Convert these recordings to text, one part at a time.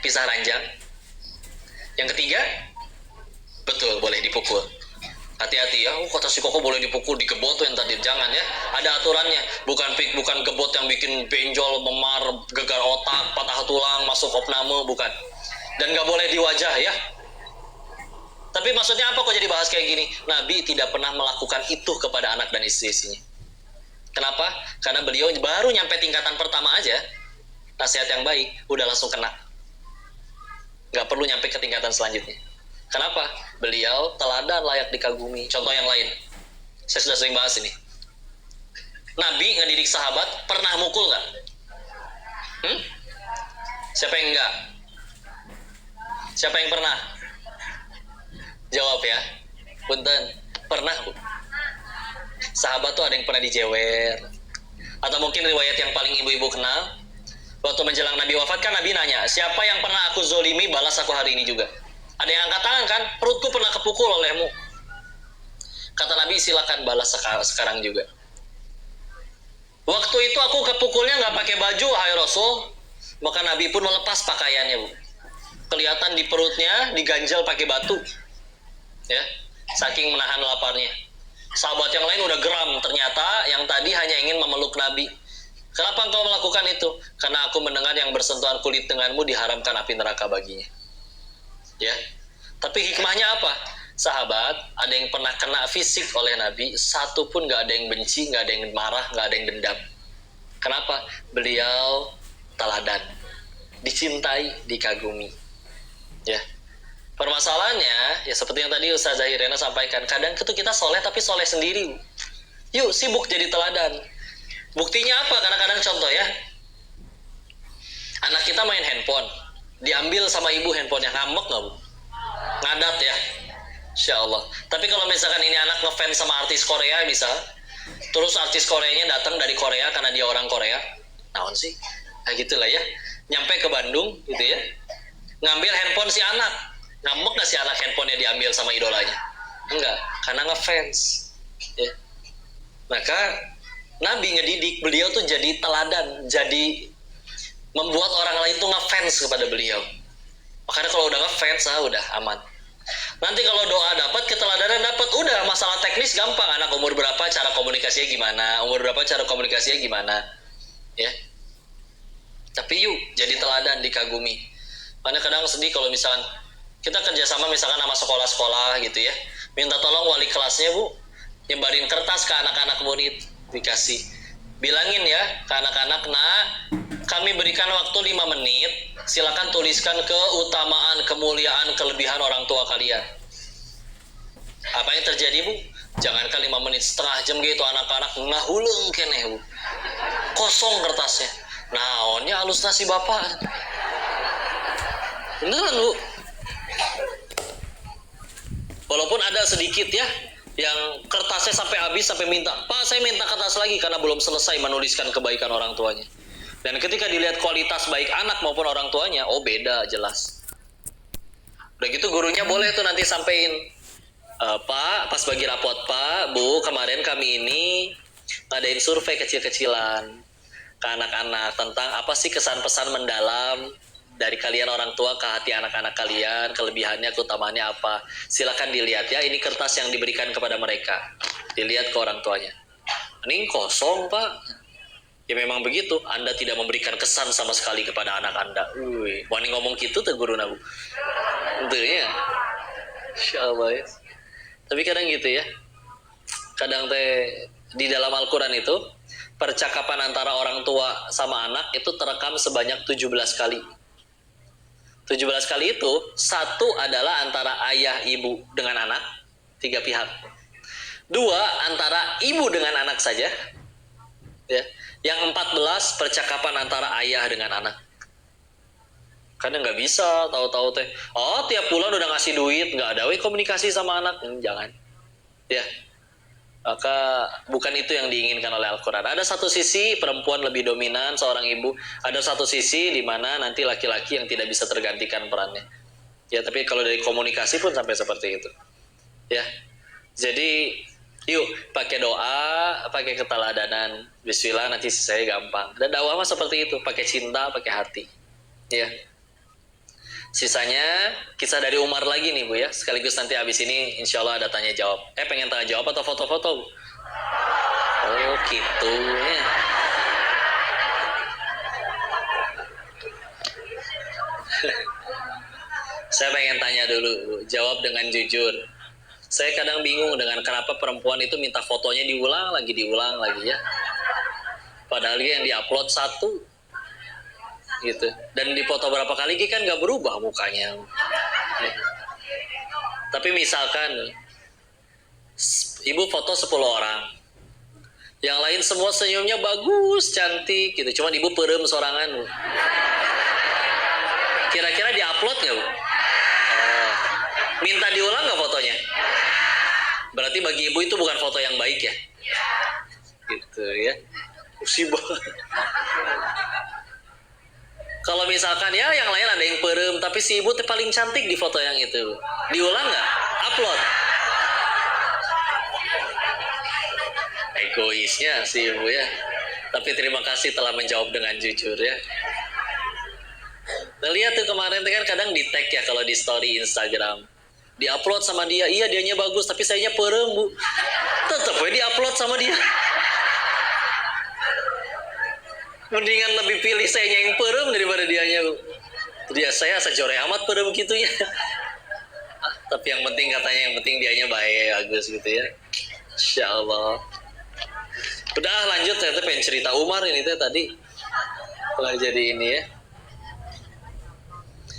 pisah ranjang. Yang ketiga, betul, boleh dipukul. Hati-hati ya, kata si Koko boleh dipukul, digebot tuh yang tadi. Jangan ya, ada aturannya. Bukan gebot yang bikin benjol, memar, gegar otak, patah tulang, masuk opname, bukan. Dan gak boleh di wajah ya. Tapi maksudnya apa kok jadi bahas kayak gini? Nabi tidak pernah melakukan itu kepada anak dan istri-istrinya. Kenapa? Karena beliau baru nyampe tingkatan pertama aja, nasihat yang baik, udah langsung kena. Gak perlu nyampe ke tingkatan selanjutnya. Kenapa? Beliau teladan layak dikagumi. Contoh yang lain, saya sudah sering bahas ini. Nabi ngedidik sahabat pernah mukul gak? Siapa yang enggak? Siapa yang pernah? Jawab ya. Punten, pernah bu. Sahabat tuh ada yang pernah dijewer. Atau mungkin riwayat yang paling ibu-ibu kenal, waktu menjelang Nabi wafat kan Nabi nanya, siapa yang pernah aku zolimi balas aku hari ini juga. Ada yang angkat tangan kan, perutku pernah kepukul olehmu. Kata Nabi, silakan balas sekarang juga. Waktu itu aku kepukulnya gak pakai baju, wahai Rasul. Maka Nabi pun melepas pakaiannya bu. Kelihatan di perutnya diganjal pakai batu. Ya, saking menahan laparnya. Sahabat yang lain udah geram, ternyata yang tadi hanya ingin memeluk Nabi. Kenapa engkau melakukan itu? Karena aku mendengar yang bersentuhan kulit denganmu diharamkan api neraka baginya. Ya, tapi hikmahnya apa? Sahabat, ada yang pernah kena fisik oleh Nabi, satu pun gak ada yang benci, gak ada yang marah, gak ada yang dendam. Kenapa? Beliau teladan, dicintai, dikagumi. Ya, permasalahannya, ya seperti yang tadi Ustazah Irena sampaikan, kadang itu kita soleh tapi soleh sendiri. Yuk sibuk jadi teladan. Buktinya apa? Kadang-kadang contoh ya, anak kita main handphone, diambil sama ibu handphonenya, ngambek gak bu? Ngadat ya? Insya Allah. Tapi kalau misalkan ini anak ngefans sama artis Korea bisa, terus artis Koreanya datang dari Korea karena dia orang Korea, naon sih? Nah gitulah ya, nyampe ke Bandung gitu ya, ngambil handphone si anak, ngambek gak si anak handphonenya diambil sama idolanya? Enggak, karena ngefans ya. Maka Nabi ngedidik, beliau tuh jadi teladan, jadi membuat orang lain tuh ngefans kepada beliau. Makanya kalau udah ngefans, udah aman. Nanti kalau doa dapat, keteladanan dapat, udah masalah teknis gampang. Anak umur berapa, cara komunikasinya gimana, umur berapa, cara komunikasinya gimana, ya. Tapi yuk jadi teladan, dikagumi. Makanya kadang sedih kalau misalkan kita kerjasama misalkan sama sekolah-sekolah gitu ya, minta tolong wali kelasnya bu, nyebarin kertas ke anak-anak murid, dikasih. Bilangin ya ke anak-anak, nah kami berikan waktu 5 menit, silakan tuliskan keutamaan, kemuliaan, kelebihan orang tua kalian. Apa yang terjadi bu? Jangankan 5 menit, setengah jam gitu anak-anak ngahuleng keneh bu, kosong kertasnya. Naonnya halusinasi bapak, beneran bu. Walaupun ada sedikit ya yang kertasnya sampai habis, sampai minta, Pak saya minta kertas lagi karena belum selesai menuliskan kebaikan orang tuanya. Dan ketika dilihat kualitas baik anak maupun orang tuanya, oh beda jelas. Udah gitu gurunya boleh tuh nanti sampein, Pak pas bagi rapot Pak, Bu kemarin kami ini ngadain survei kecil-kecilan ke anak-anak tentang apa sih kesan-pesan mendalam dari kalian orang tua ke hati anak-anak kalian, kelebihannya, keutamaannya apa. Silakan dilihat ya, ini kertas yang diberikan kepada mereka. Dilihat ke orang tuanya. Ini kosong Pak. Ya memang begitu, Anda tidak memberikan kesan sama sekali kepada anak Anda. Wani ngomong gitu tuh guru nabu. Tentunya. Insya Allah ya. Tapi kadang gitu ya. Kadang teh di dalam Al-Quran itu, percakapan antara orang tua sama anak itu terekam sebanyak 17 kali. 17 kali itu, satu adalah antara ayah ibu dengan anak, 3 pihak. 2 antara ibu dengan anak saja. Ya. Yang 14 percakapan antara ayah dengan anak. Karena nggak bisa tahu-tahu teh, oh tiap bulan udah ngasih duit, nggak ada komunikasi sama anak, jangan. Ya. Maka bukan itu yang diinginkan oleh Al-Quran. Ada satu sisi perempuan lebih dominan seorang ibu, ada satu sisi di mana nanti laki-laki yang tidak bisa tergantikan perannya. Ya, tapi kalau dari komunikasi pun sampai seperti itu. Ya. Jadi yuk pakai doa, pakai keteladanan, bismillah nanti sisanya gampang. Dan dakwah mah seperti itu, pakai cinta, pakai hati. Ya. Sisanya kisah dari Umar lagi nih Bu ya. Sekaligus nanti habis ini insya Allah ada tanya jawab. Pengen tanya jawab atau foto-foto Bu? Oh gitu ya. Saya pengen tanya dulu Bu. Jawab dengan jujur. Saya kadang bingung dengan kenapa perempuan itu minta fotonya diulang lagi ya. Padahal yang diupload satu gitu. Dan dipoto berapa kali kan nggak berubah mukanya. Ya. Tapi misalkan ibu foto 10 orang, yang lain semua senyumnya bagus, cantik gitu, cuman ibu perem sorangan Bu. Kira-kira diupload nggak Bu? Oh. Minta diulang nggak fotonya? Berarti bagi ibu itu bukan foto yang baik ya? Gitu ya. Musibah. Kalau misalkan ya yang lain ada yang perem, tapi si ibu paling cantik di foto yang itu, diulang nggak? Upload. Egoisnya si ibu ya. Tapi terima kasih telah menjawab dengan jujur ya. Nah, lihat tuh kemarin kan kadang di tag ya kalau di story Instagram. Di-upload sama dia, iya dianya bagus, tapi sayanya perem Bu. Tetep ya di-upload sama dia. Mendingan lebih pilih saya yang perem daripada dianya Bu. Dia saya sejore amat perem gitunya. Tapi yang penting katanya yang penting dianya baik, bagus gitu ya. Insya Allah. Udah lanjut, saya pengen cerita Umar ini tadi. Jadi ini ya.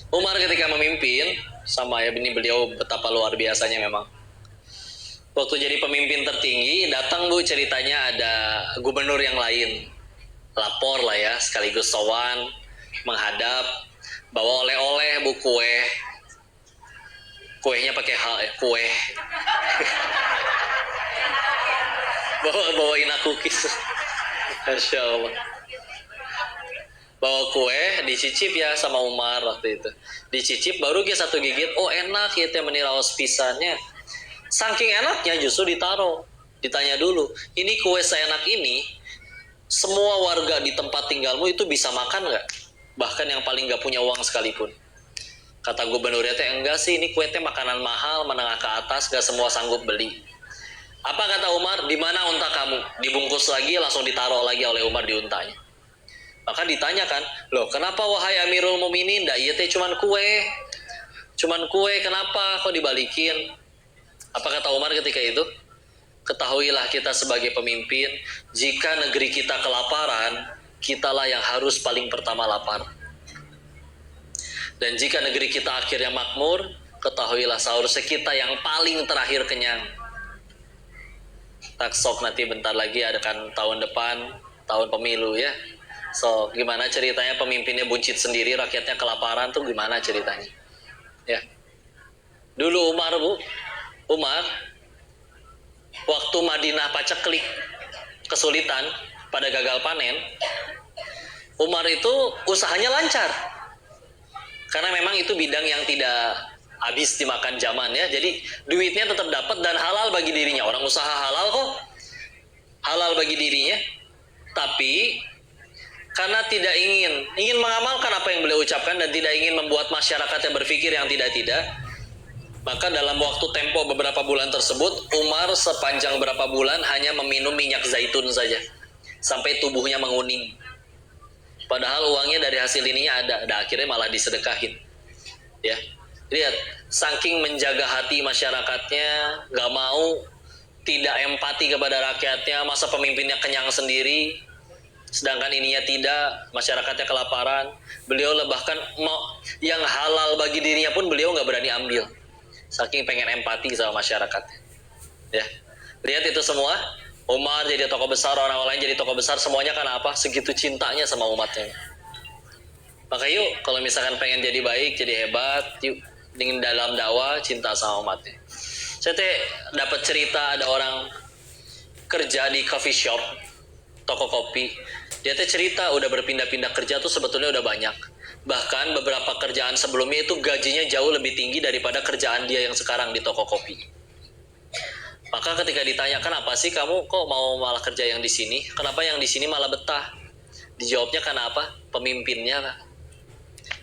Umar ketika memimpin, sama ya ini beliau betapa luar biasanya memang. Waktu jadi pemimpin tertinggi, datang Bu ceritanya ada gubernur yang lain. Lapor lah ya, sekaligus sowan, menghadap, bawa oleh-oleh Bu, kue. Kuenya pakai hal ya, kue. Bawain aku cookies. Masya Allah. Bawa kue, dicicip ya sama Umar waktu itu. Dicicip baru dia satu gigit, oh enak ya teh meniraos pisannya. Saking enaknya justru ditaruh. Ditanya dulu, ini kue seenak ini, semua warga di tempat tinggalmu itu bisa makan nggak? Bahkan yang paling nggak punya uang sekalipun. Kata gubernurnya teh, enggak sih, ini kue teh makanan mahal, menengah ke atas, gak semua sanggup beli. Apa kata Umar? Di mana unta kamu? Dibungkus lagi, langsung ditaruh lagi oleh Umar di untanya. Maka ditanyakan, loh kenapa wahai Amirul Mukminin? Dah iya teh cuman kue. Cuman kue, kenapa kok dibalikin? Apa kata Umar ketika itu? Ketahuilah kita sebagai pemimpin, jika negeri kita kelaparan, kitalah yang harus paling pertama lapar. Dan jika negeri kita akhirnya makmur, ketahuilah seharusnya kita yang paling terakhir kenyang. Taksok nanti bentar lagi ada kan tahun depan, tahun pemilu ya. So, gimana ceritanya pemimpinnya buncit sendiri, rakyatnya kelaparan tuh gimana ceritanya? Ya. Dulu Umar Bu, Umar waktu Madinah paceklik kesulitan pada gagal panen, Umar itu usahanya lancar. Karena memang itu bidang yang tidak habis dimakan zaman ya. Jadi duitnya tetap dapat dan halal bagi dirinya. Orang usaha halal kok. Halal bagi dirinya. Tapi karena tidak ingin mengamalkan apa yang beliau ucapkan dan tidak ingin membuat masyarakat yang berpikir yang tidak-tidak, maka dalam waktu tempo beberapa bulan tersebut, Umar sepanjang berapa bulan hanya meminum minyak zaitun saja sampai tubuhnya menguning. Padahal uangnya dari hasil ininya ada, dan akhirnya malah disedekahin. Ya, lihat, saking menjaga hati masyarakatnya, gak mau, tidak empati kepada rakyatnya, masa pemimpinnya kenyang sendiri, sedangkan ininya tidak, masyarakatnya kelaparan. Beliau bahkan mau yang halal bagi dirinya pun beliau nggak berani ambil, saking pengen empati sama masyarakatnya. Ya, lihat itu semua. Umar jadi tokoh besar, orang lain jadi tokoh besar, semuanya karena apa? Segitu cintanya sama umatnya. Maka yuk, kalau misalkan pengen jadi baik, jadi hebat, yuk dengan dalam dakwah cinta sama umatnya. Saya dapat cerita ada orang kerja di coffee shop, toko kopi. Dia cerita udah berpindah-pindah kerja tuh sebetulnya udah banyak. Bahkan beberapa kerjaan sebelumnya itu gajinya jauh lebih tinggi daripada kerjaan dia yang sekarang di toko kopi. Maka ketika ditanya, kenapa sih kamu kok mau malah kerja yang di sini? Kenapa yang di sini malah betah? Dijawabnya karena apa? Pemimpinnya.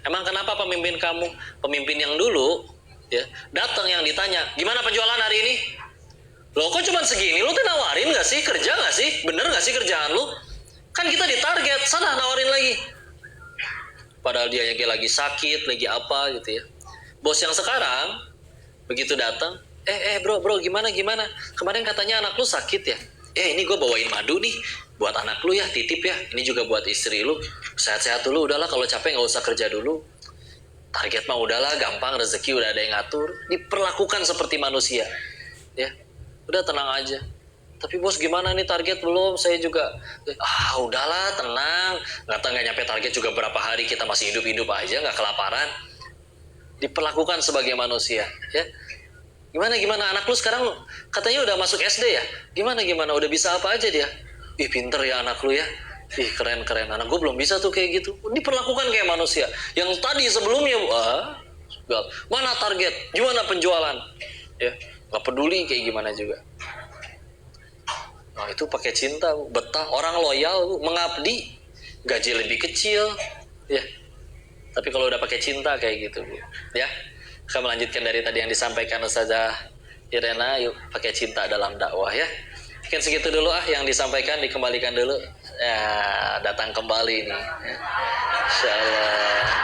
Emang kenapa pemimpin kamu, pemimpin yang dulu, ya datang yang ditanya, gimana penjualan hari ini? Loh kok cuma segini, lu tuh nawarin gak sih, kerja gak sih, bener gak sih kerjaan lu? Kan kita ditarget, sana nawarin lagi. Padahal dia yang lagi sakit, lagi apa gitu ya. Bos yang sekarang, begitu datang, bro gimana, kemarin katanya anak lu sakit ya? Ini gue bawain madu nih, buat anak lu ya, titip ya, ini juga buat istri lu, sehat-sehat dulu, udahlah kalau capek gak usah kerja dulu. Target mah udahlah, gampang, rezeki udah ada yang ngatur, diperlakukan seperti manusia, ya. Udah tenang aja. Tapi bos gimana nih, target belum? Saya juga udahlah tenang. Nggak nyampe target juga berapa hari, kita masih hidup aja, nggak kelaparan. Diperlakukan sebagai manusia, ya. Gimana anak lu sekarang katanya udah masuk SD ya? Gimana udah bisa apa aja dia? Ih pinter ya anak lu ya. Ih keren anak gue belum bisa tuh kayak gitu. Diperlakukan kayak manusia. Yang tadi sebelumnya mana target? Gimana penjualan? Ya nggak peduli kayak gimana juga. Nah itu pakai cinta, betah, orang loyal, mengabdi, gaji lebih kecil, ya. Tapi kalau udah pakai cinta kayak gitu, ya. Saya melanjutkan dari tadi yang disampaikan Ustazah Irena, yuk pakai cinta dalam dakwah ya. Mungkin segitu dulu yang disampaikan, dikembalikan dulu. Ya, datang kembali nih. Insyaallah.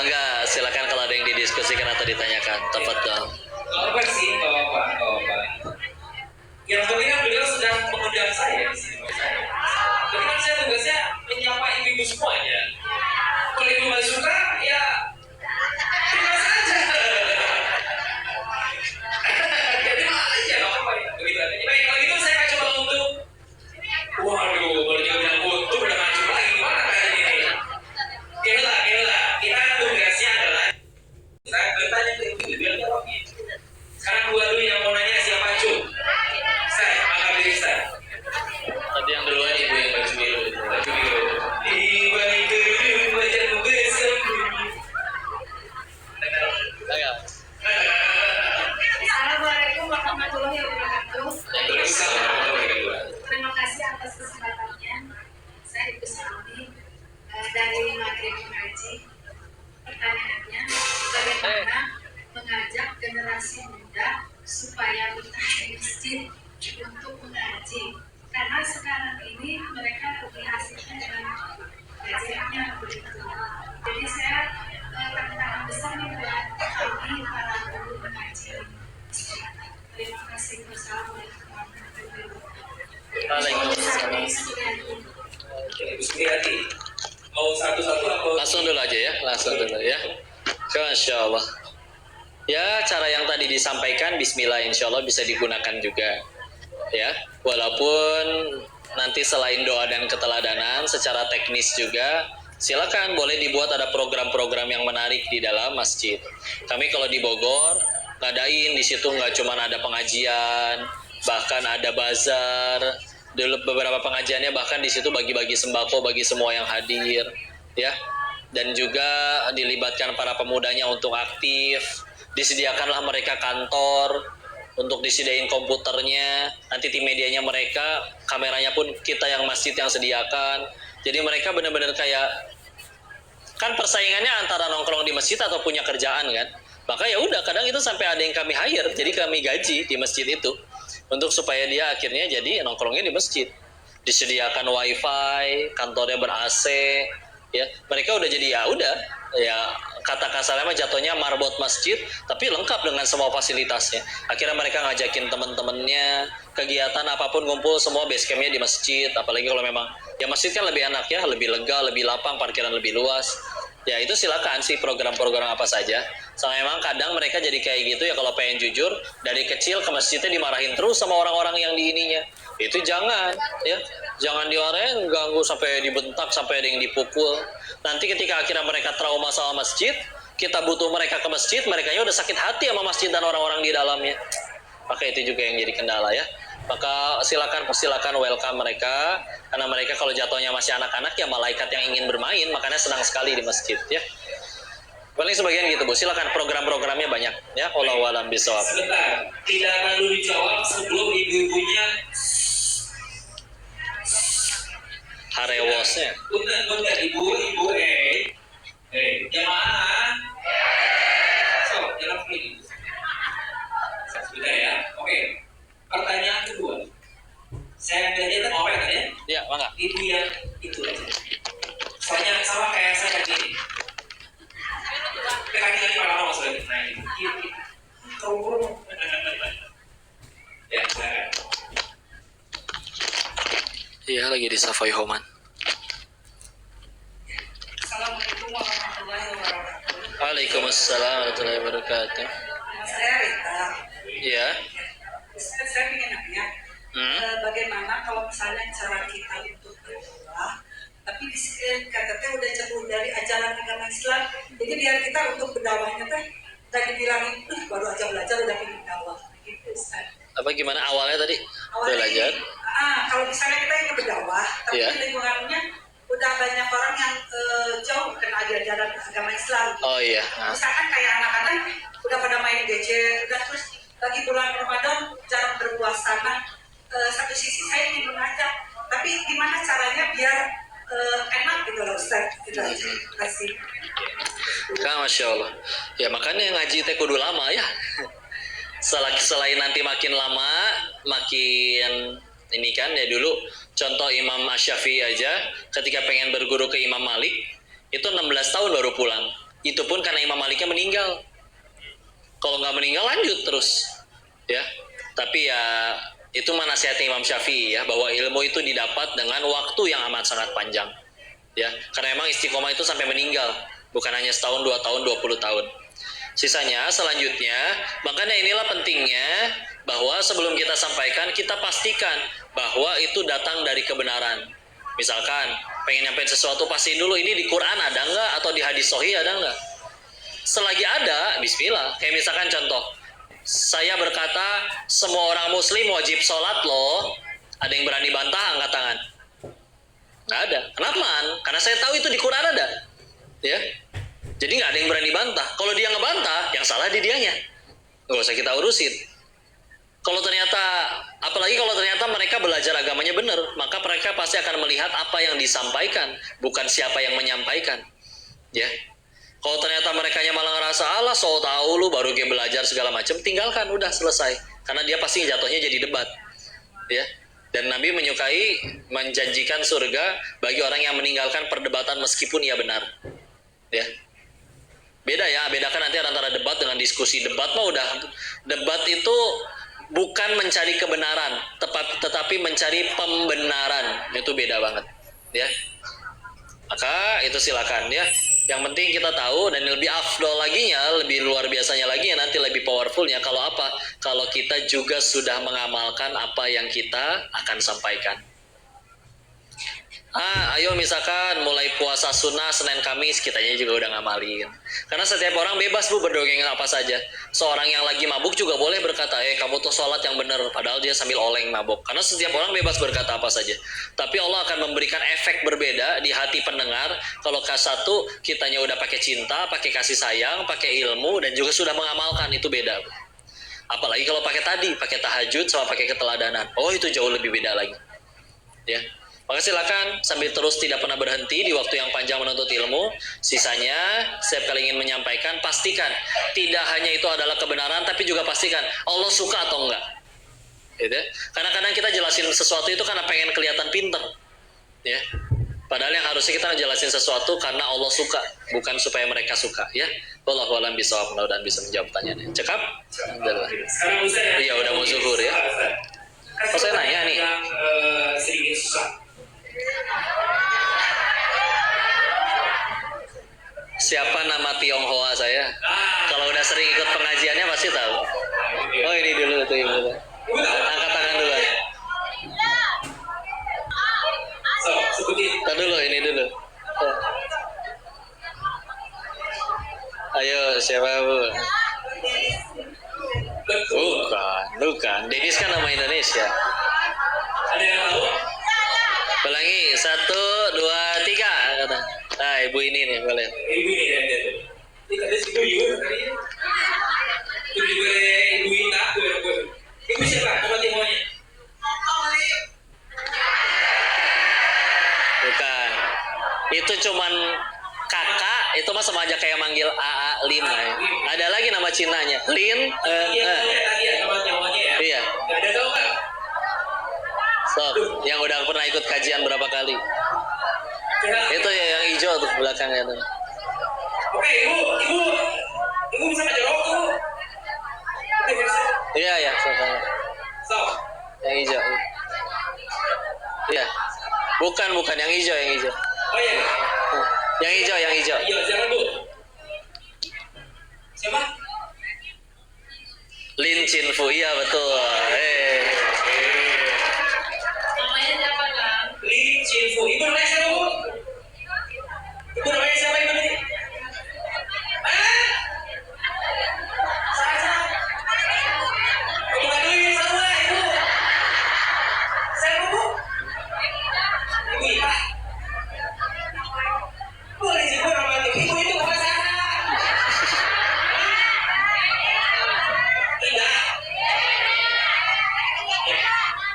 Enggak, silakan kalau ada yang didiskusikan atau ditanyakan. Tafadhol. Apa sih Bapak? Yang penting kan beliau sedang mengundang saya di sini. Tapi kan saya tugasnya menyapa ibu-ibu semuanya. Kalau ibu nggak suka, ya terima saja. Jadi aja nggak apa-apa ya. Begitu aja. Baik, kalau gitu saya akan coba untuk. Waduh, kalau dia bilang untuk udah maju lagi gimana kayak ini? Kela. Kita tugasnya adalah saya bertanya ke ibu biar jawab. Sekarang dulu yang mau nanya siapa cu? Saya, angkat diri saya. Tadi yang duluan ibu yang baju biru. Di balik kerudung wajahmu bersembunyi. Assalamualaikum warahmatullahi wabarakatuh. Terima kasih atas kesempatannya. Saya Ibu Salmi dari Maghrib Mengaji. Pertanyaannya, bagaimana mengajak generasi muda supaya betah di masjid untuk mengaji? Karena sekarang ini mereka lebih asiknya dengan gadgetnya begitu. Jadi saya tantangan besar nih buat kami para guru mengaji. Terima kasih. Wassalamualaikum warahmatullahi wabarakatuh. Ibu Sumiati, mau satu-satu atau? Langsung dulu aja ya, Masya Allah. Ya, cara yang tadi disampaikan, Bismillah, insya Allah bisa digunakan juga. Ya, walaupun nanti selain doa dan keteladanan, secara teknis juga, silakan boleh dibuat ada program-program yang menarik di dalam masjid. Kami kalau di Bogor, ngadain di situ nggak cuma ada pengajian, bahkan ada bazar. Dulu beberapa pengajiannya bahkan di situ bagi-bagi sembako bagi semua yang hadir, ya. Dan juga dilibatkan para pemudanya untuk aktif. Disediakanlah mereka kantor untuk disediain komputernya, nanti tim medianya mereka, kameranya pun kita yang masjid yang sediakan. Jadi mereka benar-benar kayak, kan persaingannya antara nongkrong di masjid atau punya kerjaan kan. Maka ya udah, kadang itu sampai ada yang kami hire, jadi kami gaji di masjid itu untuk supaya dia akhirnya jadi nongkrongnya di masjid. Disediakan wifi, kantornya ber-AC, ya. Mereka udah jadi ya kata kasarnya mah jatuhnya marbot masjid, tapi lengkap dengan semua fasilitasnya. Akhirnya mereka ngajakin teman-temannya, kegiatan apapun ngumpul semua base campnya di masjid. Apalagi kalau memang ya masjid kan lebih enak ya, lebih lega, lebih lapang, parkiran lebih luas. Ya itu silakan sih program-program apa saja. Soalnya memang kadang mereka jadi kayak gitu ya, kalau pengen jujur, dari kecil ke masjidnya dimarahin terus sama orang-orang yang di ininya. Itu jangan ya, jangan dimarahin, ganggu sampai dibentak, sampai ada yang dipukul. Nanti ketika akhirnya mereka trauma sama masjid, kita butuh mereka ke masjid, mereka udah sakit hati sama masjid dan orang-orang di dalamnya. Maka itu juga yang jadi kendala ya. Maka silakan welcome mereka, karena mereka kalau jatuhnya masih anak-anak ya malaikat yang ingin bermain, makanya senang sekali di masjid ya. Paling sebagian gitu Bu, silakan, program-programnya banyak ya. Wallahu a'lam bishawab. Sebentar, tidak akan dulu dijawab sebelum ibu-ibunya Harewosnya. Punten ibu jamaah. So, dalam ini. Sudah ya. Oke. Pertanyaan kedua. Saya belajar apa ya tadi ya? Ya, mangga. Ibu yang itu aja. Soalnya sama kayak saya tadi. Kaki lagi malah maksudnya. Nah, ini. Kau ya, silakan. Iya, lagi di Savoy Homan. Assalamualaikum warahmatullahi wabarakatuh. Waalaikumsalam warahmatullahi wabarakatuh. Nama saya Rita. Iya. Saya ingin nanya, bagaimana kalau misalnya cara kita untuk berdoa, tapi di sini kata udah jauh dari ajaran agama Islam, jadi biar kita untuk berdakwahnya teh udah dibilangin, baru aja belajar udah ingin dakwah, gitu Ustaz. Apa gimana awalnya tadi? Awalnya Belajar. kalau misalnya kita ingin berdakwah, tapi Iya. di lingkungannya udah banyak orang yang jauh kena ajaran agama Islam. Oh iya. Misalkan kayak anak-anak udah pada main gadget, udah terus lagi bulan Ramadan jarang berpuasa. Nah, satu sisi saya ingin mengajak, tapi gimana caranya biar enak gitu loh Ustaz. Gitu aja. Terima kasih. Kang, Masya Allah. Ya makanya ngaji teh kudu lama ya. Selain nanti makin lama, makin ini kan ya dulu. Contoh Imam Asy-Syafi'i aja, ketika pengen berguru ke Imam Malik, itu 16 tahun baru pulang. Itu pun karena Imam Maliknya meninggal. Kalau nggak meninggal lanjut terus. Ya, tapi ya itu nasihatnya Imam Syafi'i ya, bahwa ilmu itu didapat dengan waktu yang amat sangat panjang. Ya, karena emang istiqomah itu sampai meninggal, bukan hanya setahun, 2 tahun, 20 tahun. Sisanya selanjutnya, makanya inilah pentingnya bahwa sebelum kita sampaikan, kita pastikan bahwa itu datang dari kebenaran. Misalkan pengen nyampein sesuatu, pastiin dulu ini di Quran ada nggak atau di hadis sahih ada nggak. Selagi ada, bismillah. Kayak misalkan contoh, saya berkata semua orang muslim wajib sholat loh. Ada yang berani bantah, angkat tangan. Nggak ada. Kenapa? Karena saya tahu itu di Quran ada. Ya. Jadi nggak ada yang berani bantah. Kalau dia ngebantah, yang salah di dianya. Nggak usah kita urusin. Kalau ternyata, apalagi kalau ternyata mereka belajar agamanya benar, maka mereka pasti akan melihat apa yang disampaikan, bukan siapa yang menyampaikan. Ya. Kalau ternyata mereka malah ngerasa, alah so tahu lu baru game belajar segala macam, tinggalkan, udah selesai. Karena dia pasti jatuhnya jadi debat. Ya. Dan Nabi menyukai menjanjikan surga bagi orang yang meninggalkan perdebatan meskipun ia benar. Ya. Beda ya, bedakan nanti antara debat dengan diskusi. Debat mah udah, debat itu bukan mencari kebenaran, tetapi mencari pembenaran. Itu beda banget. Ya. Maka itu silakan ya. Yang penting kita tahu, dan lebih afdol laginya, lebih luar biasanya lagi ya, nanti lebih powerfulnya kalau apa? Kalau kita juga sudah mengamalkan apa yang kita akan sampaikan. Ayo misalkan mulai puasa sunnah Senin Kamis, kitanya juga udah ngamalin. Karena setiap orang bebas bu berdongeng apa saja. Seorang yang lagi mabuk juga boleh berkata, kamu tuh sholat yang benar, padahal dia sambil oleng mabuk. Karena setiap orang bebas berkata apa saja. Tapi Allah akan memberikan efek berbeda di hati pendengar. Kalau satu kitanya udah pakai cinta, pakai kasih sayang, pakai ilmu, dan juga sudah mengamalkan, itu beda. Apalagi kalau pakai tahajud sama pakai keteladanan. Oh itu jauh lebih beda lagi. Ya. Maka silakan sambil terus tidak pernah berhenti di waktu yang panjang menuntut ilmu. Sisanya setiap kali ingin menyampaikan, pastikan tidak hanya itu adalah kebenaran, tapi juga pastikan Allah suka atau enggak. Gitu. Karena kadang kita jelasin sesuatu itu karena pengen kelihatan pinter, ya. Padahal yang harusnya kita jelasin sesuatu karena Allah suka, bukan supaya mereka suka, ya. Wallahu a'lam bishawab, mudah-mudahan bisa menjawab pertanyaannya. Cekap? Sekarang Ustaz Iya, udah mau zuhur ya. Oh, saya nanya nih. Yang sedikit susah. Siapa nama Tionghoa saya? Kalau udah sering ikut pengajiannya pasti tahu. Oh ini dulu tuh ibu. Angkat tangan dulu. Sebutin. Tar dulu ini dulu. Ayo siapa bu? Bukan. Denis kan nama Indonesia. Ada yang tahu? Ulangi 1, 2, 3 kata. Nah ibu ini nih boleh. Ibu ini ya dia. Ini ada si ibu tadi. Ibu Ina, ibu siapa? Nama Tionghoanya? sama aja kayak manggil AA Lin lah ya. Ada lagi nama Cinanya Lin. Iya, tadi ya namanya ya. Iya. Gak ada tahu kan? Sob, yang udah pernah ikut kajian berapa kali? Itu ya yang hijau tuh belakangnya tuh. Oke, ibu bisa ngejawab tuh. Iya ya, sob. So, Yang hijau. Iya. Bukan yang hijau, yang hijau. oh iya. Yang hijau, yang hijau. Iya, siapa bu? Siapa? Lin Chinfu, iya betul. Namanya siapa, Kang? Lee Chin-fu. Ibu namanya siapa bu? Ibu namanya siapa ibu nih? Ah? Salah. Ibu nggak dulu ini salah ibu. Siapa bu? Ibu Ita. Boleh sih bu nama ibu itu bukan salah. Tidak.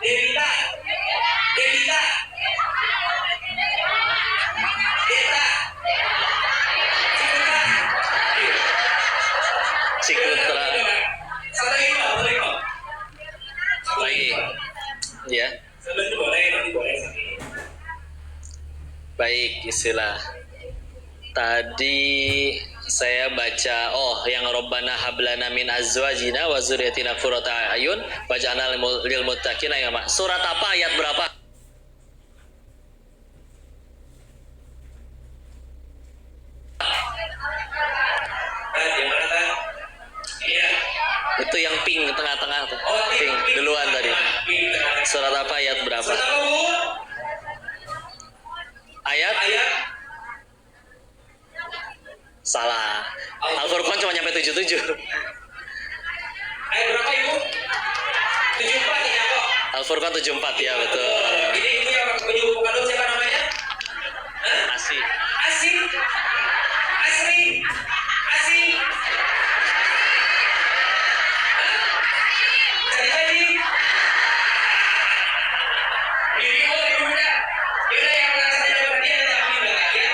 Devita. Devita. Deta. Cikutra. Satu lagi Pak, satu lagi Pak. Satu Lagi. Pak. Ya. Sebelum itu boleh, nanti boleh satu. Baik, istilah. Tadi saya baca yang Rabbana hablana min azwajina wa dzurriyyatina qurrata ayun waj'alna lil muttaqina imama. Surat apa, ayat berapa? Yang mana kan? Iya. Itu yang pink tengah-tengah tuh. Oh, Pink duluan tadi. Pink tengah. Surat apa, ayat berapa? Surat apa bu? Ayat Ayat. salah. Al-Furqan cuma nyampe 77. Ayat berapa ibu? 74 ya kok. Al-Furqan 74 ya betul. Ini ibu yang menyuruh kandung siapa namanya? Hah? Asih. Asri. Asri. Asri. Jadi. Ini ibu muda. Yaudah yang merasa jawaban dia ada di belakang ya.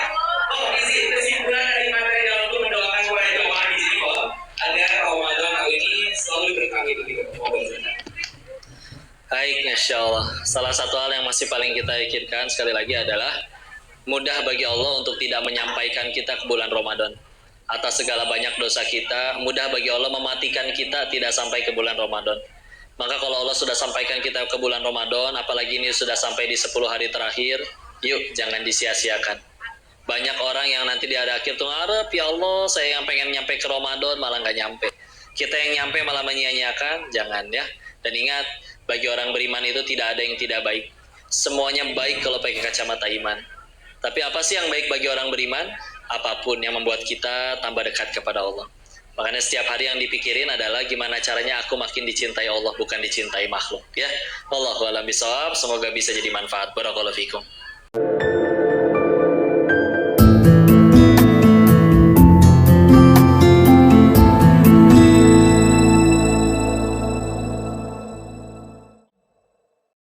Oh, izin kesimpulan dari materi dalam itu mendoakan kepada jemaah di sini kok agar Ramadan kali ini selalu berkami begitu. Baik, Insya Allah. Salah satu hal yang masih paling kita pikirkan sekali lagi adalah mudah bagi Allah untuk tidak menyampaikan kita ke bulan Ramadan. Atas segala banyak dosa kita, mudah bagi Allah mematikan kita tidak sampai ke bulan Ramadan. Maka kalau Allah sudah sampaikan kita ke bulan Ramadan, apalagi ini sudah sampai di 10 hari terakhir, yuk jangan disia-siakan. Banyak orang yang nanti di akhir tuh ngarep, ya Allah saya yang pengen nyampe ke Ramadan malah nggak nyampe. Kita yang nyampe malah menyia-nyiakan, jangan ya. Dan ingat, bagi orang beriman itu tidak ada yang tidak baik. Semuanya baik kalau pakai kacamata iman. Tapi apa sih yang baik bagi orang beriman? Apapun yang membuat kita tambah dekat kepada Allah. Makanya setiap hari yang dipikirin adalah gimana caranya aku makin dicintai Allah, bukan dicintai makhluk. Ya, Wallahu a'lam bishawab. Semoga bisa jadi manfaat. Barakallahu fikum.